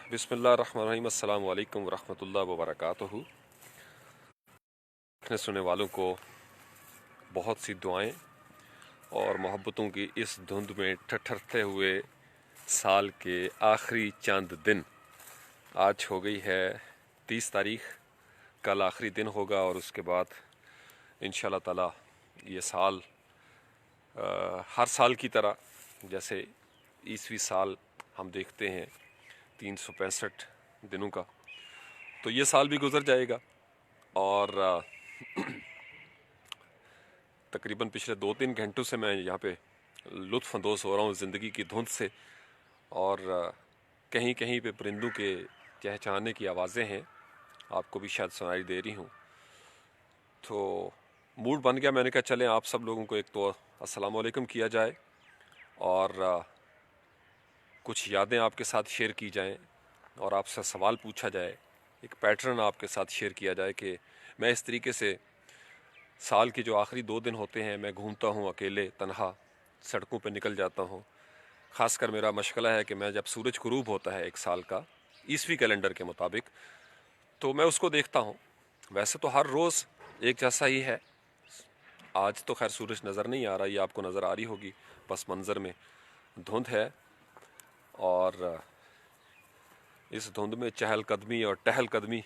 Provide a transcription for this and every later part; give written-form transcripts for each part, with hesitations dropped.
बिस्मिल्लाहिर्रहमानिर्रहीम। अस्सलाम वालेकुम वरहमतुल्लाहि वबरकातुहू। देखने सुनने वालों को बहुत सी दुआएं और मोहब्बतों की इस धुंध में ठठरते हुए साल के आखिरी चंद दिन। आज हो गई है 30 तारीख, कल आखिरी दिन होगा और उसके बाद इंशाल्लाह ताला ये साल हर साल की तरह, जैसे ईसवी साल हम देखते हैं 365 दिनों का, तो ये साल भी गुजर जाएगा। और तकरीबन पिछले 2-3 घंटों से मैं यहाँ पे लुत्फ़ अंदोज़ हो रहा हूँ ज़िंदगी की धुंध से। और कहीं कहीं पे परिंदों के चहचहाने की आवाज़ें हैं, आपको भी शायद सुनाई दे रही हूँ। तो मूड बन गया, मैंने कहा चलें आप सब लोगों को एक तो अस्सलाम वालेकुम किया जाए और कुछ यादें आपके साथ शेयर की जाएं और आपसे सवाल पूछा जाए, एक पैटर्न आपके साथ शेयर किया जाए कि मैं इस तरीके से साल के जो आखिरी 2 दिन होते हैं मैं घूमता हूँ अकेले तन्हा, सड़कों पे निकल जाता हूँ। ख़ासकर मेरा मशगला है कि मैं जब सूरज गुरूब होता है एक साल का ईसवी कैलेंडर के मुताबिक, तो मैं उसको देखता हूँ। वैसे तो हर रोज़ एक जैसा ही है। आज तो खैर सूरज नज़र नहीं आ रहा, ये आपको नज़र आ रही होगी, बस मंज़र में धुंध है। और इस धुंध में चहलकदमी और टहलकदमी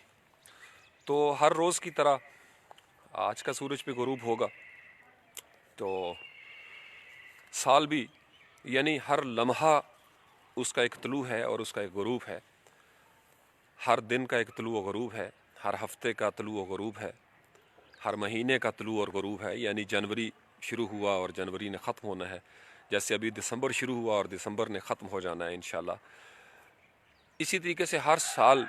तो हर रोज़ की तरह आज का सूरज भी गुरूब होगा। तो साल भी, यानी हर लम्हा उसका एक तलू है और उसका एक गुरूब है। हर दिन का एक तलू और गुरूब है, हर हफ्ते का तलू और गुरूब है, हर महीने का तलू और गुरूब है। यानी जनवरी शुरू हुआ और जनवरी ने ख़त्म होना है, जैसे अभी दिसंबर शुरू हुआ और दिसंबर ने ख़त्म हो जाना है इंशाल्लाह। इसी तरीके से हर साल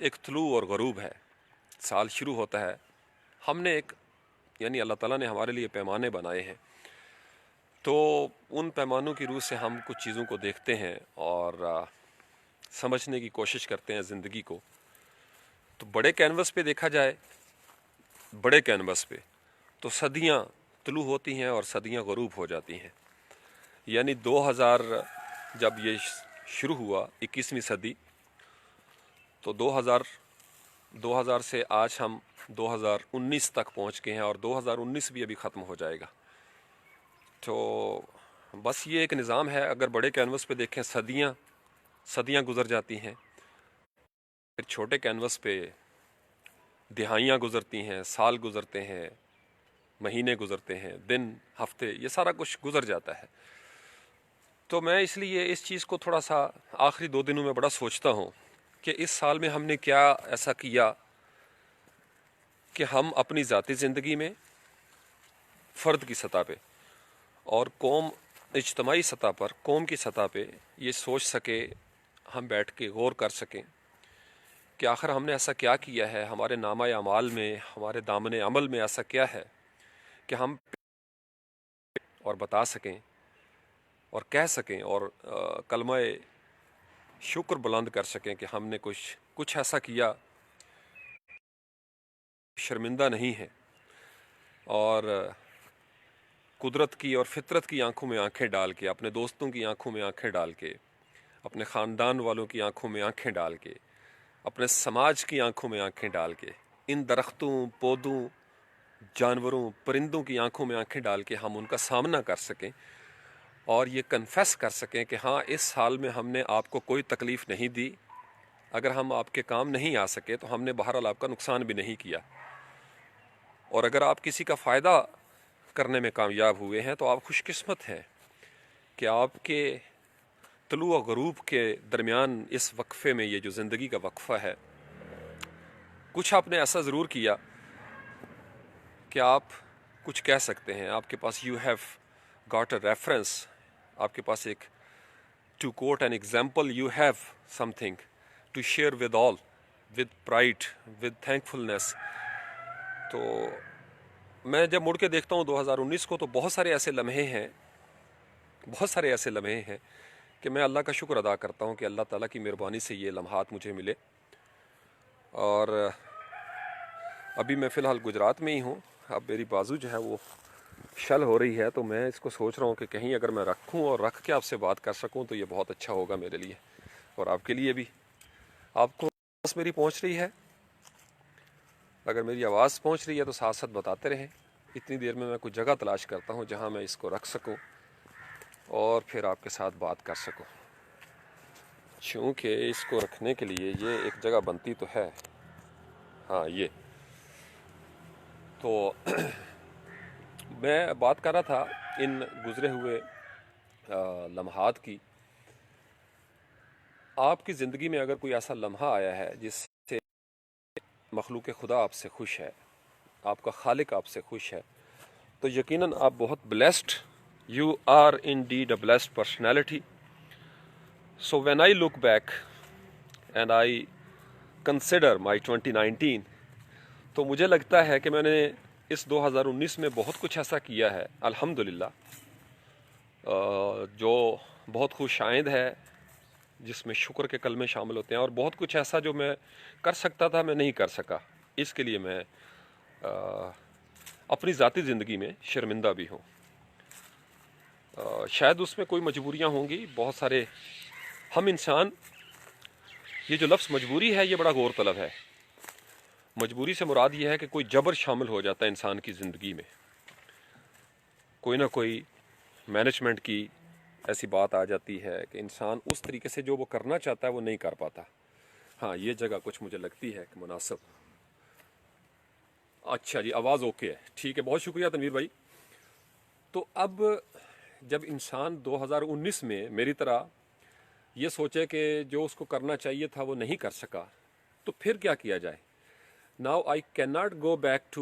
एक तलू और गुरूब है। साल शुरू होता है, हमने एक, यानी अल्लाह ताला ने हमारे लिए पैमाने बनाए हैं, तो उन पैमानों की रूह से हम कुछ चीज़ों को देखते हैं और समझने की कोशिश करते हैं ज़िंदगी को। तो बड़े कैनवस पे देखा जाए, बड़े कैनवस पे तो सदियां तुलू होती हैं और सदियां गरूब हो जाती हैं। यानी 2000 जब ये शुरू हुआ 21वीं सदी, तो 2000 से आज हम 2019 तक पहुंच गए हैं और 2019 भी अभी ख़त्म हो जाएगा। तो बस ये एक निज़ाम है। अगर बड़े कैनवस पे देखें सदियां गुज़र जाती हैं, फिर छोटे कैनवस पे दिहाइयाँ गुज़रती हैं, साल गुज़रते हैं, महीने गुज़रते हैं, दिन, हफ्ते, ये सारा कुछ गुज़र जाता है। तो मैं इसलिए इस चीज़ को थोड़ा सा आखिरी 2 दिनों में बड़ा सोचता हूँ कि इस साल में हमने क्या ऐसा किया कि हम अपनी ज़ाती ज़िंदगी में फ़र्द की सतह पे और कौम, इज्तमाही सतह पर, कौम की सतह पे ये सोच सके, हम बैठ के गौर कर सकें कि आखिर हमने ऐसा क्या किया है, हमारे नामा अमाल में, हमारे दामन अमल में ऐसा क्या है कि हम और बता सकें और कह सकें और कलमा शुक्र बुलंद कर सकें कि हमने कुछ ऐसा किया, शर्मिंदा नहीं है। और कुदरत की और फितरत की आंखों में आंखें डाल के, अपने दोस्तों की आंखों में आंखें डाल के, अपने ख़ानदान वालों की आंखों में आंखें डाल के, अपने समाज की आंखों में आंखें डाल के, इन दरख्तों, पौधों, जानवरों, परिंदों की आंखों में आंखें डाल के हम उनका सामना कर सकें और ये कन्फेस कर सकें कि हाँ, इस साल में हमने आपको कोई तकलीफ़ नहीं दी। अगर हम आपके काम नहीं आ सके तो हमने बहरहाल आपका नुकसान भी नहीं किया। और अगर आप किसी का फ़ायदा करने में कामयाब हुए हैं तो आप खुशकिस्मत हैं कि आपके तलू और गरूब के दरमियान इस वक्फ़े में, ये जो ज़िंदगी का वक्फ़ा है, कुछ आपने ऐसा ज़रूर किया कि आप कुछ कह सकते हैं। आपके पास you have got a reference, आपके पास एक, to quote an example, you have something to share with all, with pride, with thankfulness. तो मैं जब मुड़ के देखता हूँ 2019 को, तो बहुत सारे ऐसे लम्हे हैं, बहुत सारे ऐसे लम्हे हैं कि मैं अल्लाह का शुक्र अदा करता हूँ कि अल्लाह ताला की मेहरबानी से ये लम्हात मुझे मिले। और अभी मैं फ़िलहाल गुजरात में ही हूँ। अब मेरी बाजू जो है वो शल हो रही है, तो मैं इसको सोच रहा हूँ कि कहीं अगर मैं रखूँ और रख के आपसे बात कर सकूँ तो ये बहुत अच्छा होगा मेरे लिए और आपके लिए भी। آپ کو آواز میری پہنچ رہی ہے؟ اگر میری آواز پہنچ رہی ہے تو ساتھ ساتھ بتاتے رہیں. اتنی دیر میں کوئی جگہ تلاش کرتا ہوں جہاں میں اس کو رکھ سکوں اور پھر آپ کے ساتھ بات کر سکوں. چونکہ اس کو رکھنے کے لیے یہ ایک جگہ بنتی تو ہے. ہاں یہ تو میں بات کر رہا تھا ان گزرے ہوئے لمحات کی. آپ کی زندگی میں اگر کوئی ایسا لمحہ آیا ہے جس سے مخلوق خدا آپ سے خوش ہے, آپ کا خالق آپ سے خوش ہے, تو یقیناً آپ بہت blessed, you are indeed a blessed personality. So when I look back and I consider my 2019, تو مجھے لگتا ہے کہ میں نے اس 2019 میں بہت کچھ ایسا کیا ہے الحمدللہ جو بہت خوش آئند ہے, جس میں شکر کے کلمے شامل ہوتے ہیں, اور بہت کچھ ایسا جو میں کر سکتا تھا میں نہیں کر سکا. اس کے لیے میں اپنی ذاتی زندگی میں شرمندہ بھی ہوں. شاید اس میں کوئی مجبوریاں ہوں گی, بہت سارے ہم انسان, یہ جو لفظ مجبوری ہے یہ بڑا غور طلب ہے. مجبوری سے مراد یہ ہے کہ کوئی جبر شامل ہو جاتا ہے انسان کی زندگی میں, کوئی نہ کوئی مینجمنٹ کی ایسی بات آ جاتی ہے کہ انسان اس طریقے سے جو وہ کرنا چاہتا ہے وہ نہیں کر پاتا. ہاں یہ جگہ کچھ مجھے لگتی ہے کہ مناسب. اچھا جی, آواز اوکے ہے, ٹھیک ہے, بہت شکریہ تنویر بھائی. تو اب جب انسان 2019 میں میری طرح یہ سوچے کہ جو اس کو کرنا چاہیے تھا وہ نہیں کر سکا, تو پھر کیا کیا جائے. Now I cannot go back to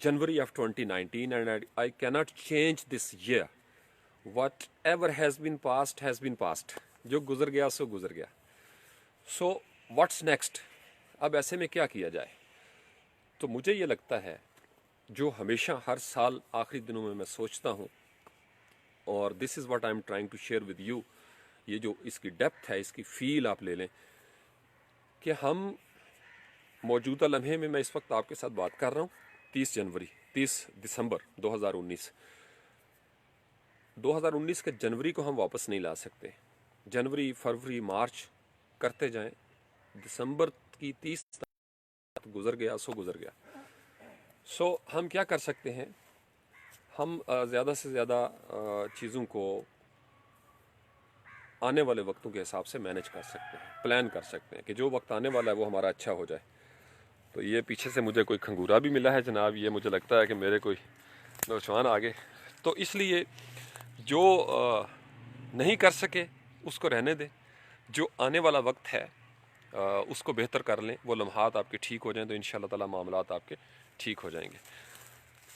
January of 2019 and I cannot change this year. Whatever has been past. جو گزر گیا سو گزر گیا. So what's next? اب ایسے میں کیا کیا جائے. تو مجھے یہ لگتا ہے جو ہمیشہ ہر سال آخری دنوں میں سوچتا ہوں, اور this is what I'm trying to share with you, یہ جو اس کی ڈیپتھ ہے, اس کی فیل آپ لے لیں کہ ہم موجودہ لمحے میں اس وقت آپ کے ساتھ بات کر رہا ہوں 30 دسمبر 2019. 2019 کے جنوری کو ہم واپس نہیں لا سکتے. جنوری, فروری, مارچ کرتے جائیں, دسمبر کی 30 گزر گیا سو گزر گیا. سو ہم کیا کر سکتے ہیں, ہم زیادہ سے زیادہ چیزوں کو آنے والے وقتوں کے حساب سے مینج کر سکتے ہیں, پلان کر سکتے ہیں کہ جو وقت آنے والا ہے وہ ہمارا اچھا ہو جائے. تو یہ پیچھے سے مجھے کوئی کھنگورا بھی ملا ہے جناب, یہ مجھے لگتا ہے کہ میرے کوئی نوجوان آگے. تو اس لیے جو نہیں کر سکے اس کو رہنے دیں, جو آنے والا وقت ہے اس کو بہتر کر لیں, وہ لمحات آپ کے ٹھیک ہو جائیں تو انشاءاللہ تعالی معاملات آپ کے ٹھیک ہو جائیں گے.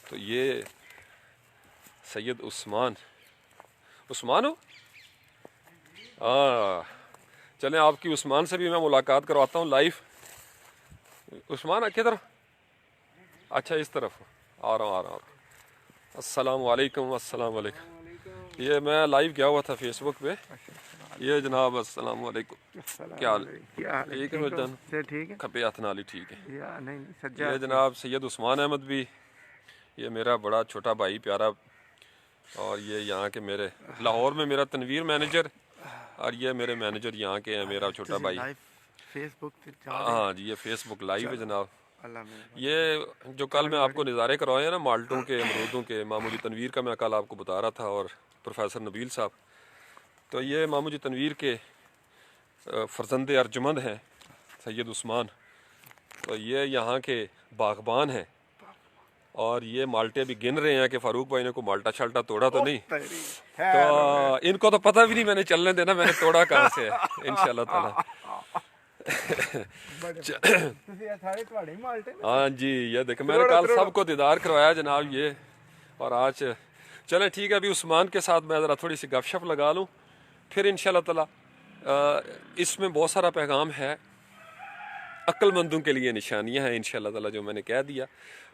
تو یہ سید عثمان ہو, چلیں آپ کی عثمان سے بھی میں ملاقات کرواتا ہوں لائیو. عثمان کدھر, اچھا اس طرف آ رہا ہوں. السلام علیکم. السلام علیکم. یہ میں لائیو کیا ہوا تھا فیس بک پہ. یہ جناب السلام علیکم, کیا حال ہے؟ ٹھیک ہے جان, کھپے ہاتھ نالی ٹھیک ہے. یہ جناب سید عثمان احمد بھی, یہ میرا بڑا چھوٹا بھائی پیارا, اور یہ یہاں کے میرے لاہور میں میرا تنویر مینیجر, اور یہ میرے مینیجر یہاں کے ہیں, میرا چھوٹا بھائی. ہاں جی, یہ فیس بک لائیو ہے جناب. یہ جو کل میں آپ کو نظارے کروائے ہیں نا مالٹوں کے, امرودوں کے, ماموں جی تنویر کا میں کل آپ کو بتا رہا تھا, اور پروفیسر نبیل صاحب. تو یہ ماموں جی تنویر کے فرزند ارجمند ہیں سید عثمان. تو یہ یہاں کے باغبان ہیں, اور یہ مالٹے بھی گن رہے ہیں کہ فاروق بھائی نے کو مالٹا شالٹا توڑا تو نہیں. تو ان کو تو پتہ بھی نہیں میں نے چلنے دینا میں نے توڑا کہاں سے ہے انشاءاللہ تعالی. ہاں جی, یہ دیکھیں میں نے کل سب کو دیدار کروایا جناب یہ, اور آج چلیں ٹھیک ہے. ابھی عثمان کے ساتھ میں ذرا تھوڑی سی گپ شپ لگا لوں, پھر انشاءاللہ تعالی اس میں بہت سارا پیغام ہے, عقل مندوں کے لیے نشانیاں ہیں انشاءاللہ تعالی جو میں نے کہہ دیا.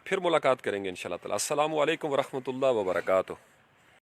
پھر ملاقات کریں گے انشاءاللہ تعالی. السلام علیکم ورحمۃ اللہ وبرکاتہ.